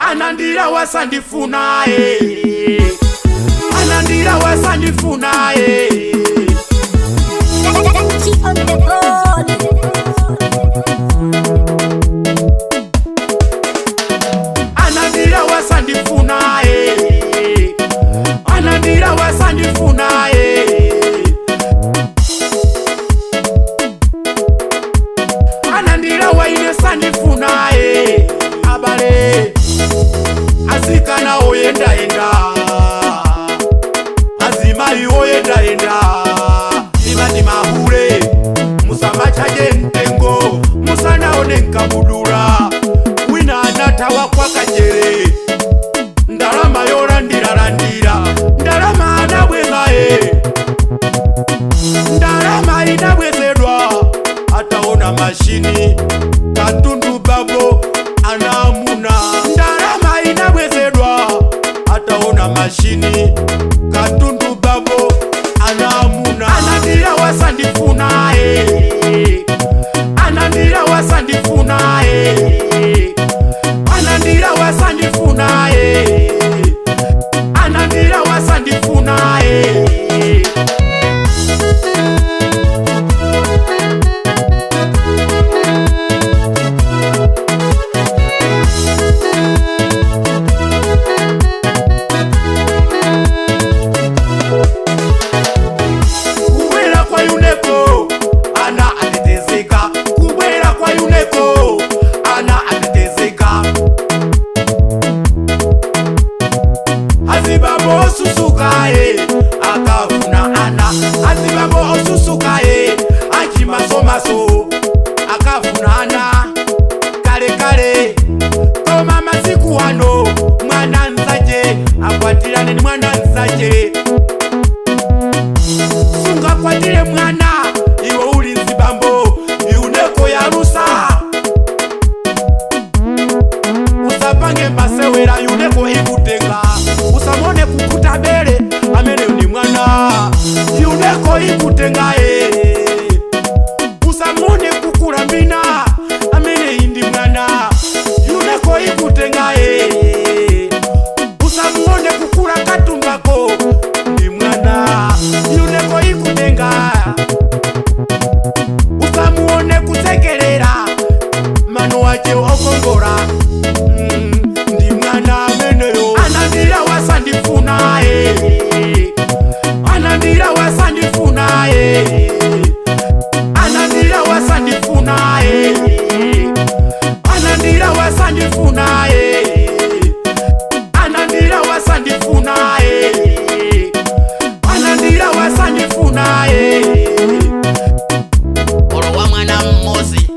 Anandira wasandifuna Anandira wasandifuna Anandira wasandifuna Anandira wasandifuna Anandira waine sandifuna abale azikana oyenda enda azimai oyenda enda imani mahure musamba chaje ntengo musana onenka budura wina anatawa kwa kajere ndalama yorandira randira ndalama anabweza ndalama inabwezedwa ataona mashini katundu babo anamuna ndalama inabwezedwa ataona mashini katundu babo anamuna Anandira wasandifuna Anandira wasandifuna Anandira wasandifuna Anandira wasandifuna Azibabo osusukaye akafuna ana Azibabo osusukaye achimasomaso akafuna ana kale kale toma masiku wano mwana nzaje akwatirane ni mwana nzaje sunga kwatire mwana iwe uli nzibambo iuneko ya rusa usapange masewera yuneko ikutenga usamone kukuta bere amene ni mwana yuneko ikutenga usamone kukulambina amene indi mwana yuneko ikutenga usamone kukula katumbako ndi mwana yuneko ikutenga usamuone kusekelera mano wache okongora ndi mwana ameneyo Anandira wasandifuna Anandira wasandifuna Anandira wasandifuna Anandira wasandifuna Anandira wasandifuna Anandira wasandifuna Oro wa mwana mmozi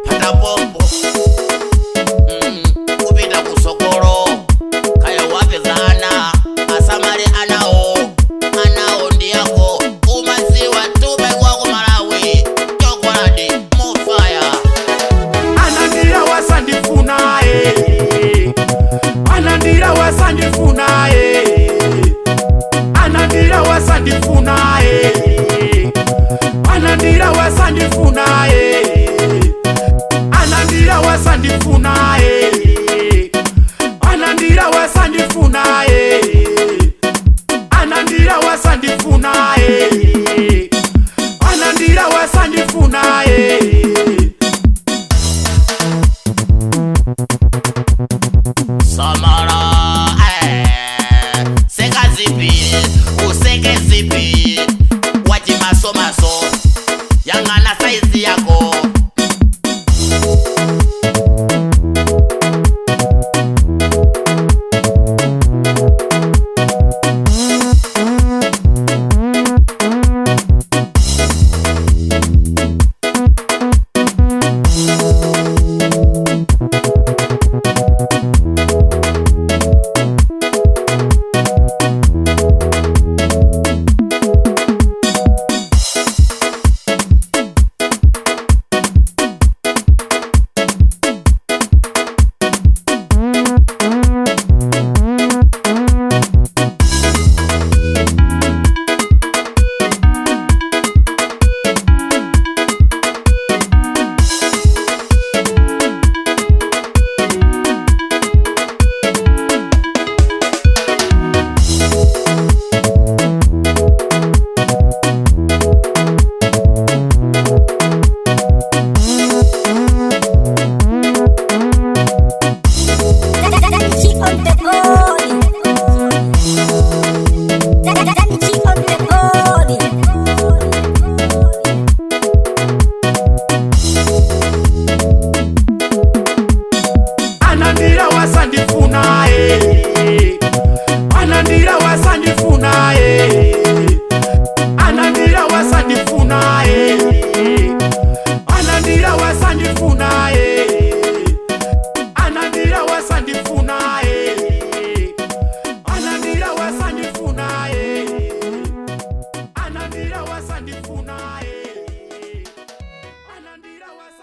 pata pompo kupita kusokoro kaya wapezana asamale anao ndiyako umaziwa tupe kwa kumalawi chokolade mofaya Anandira wasandifuna Anandira wasandifuna Anandira wasandifuna Anandira wasandifuna Anandira wasandifuna Anandira wasandifuna Anandira wasandifuna Anandira wasandifuna Samara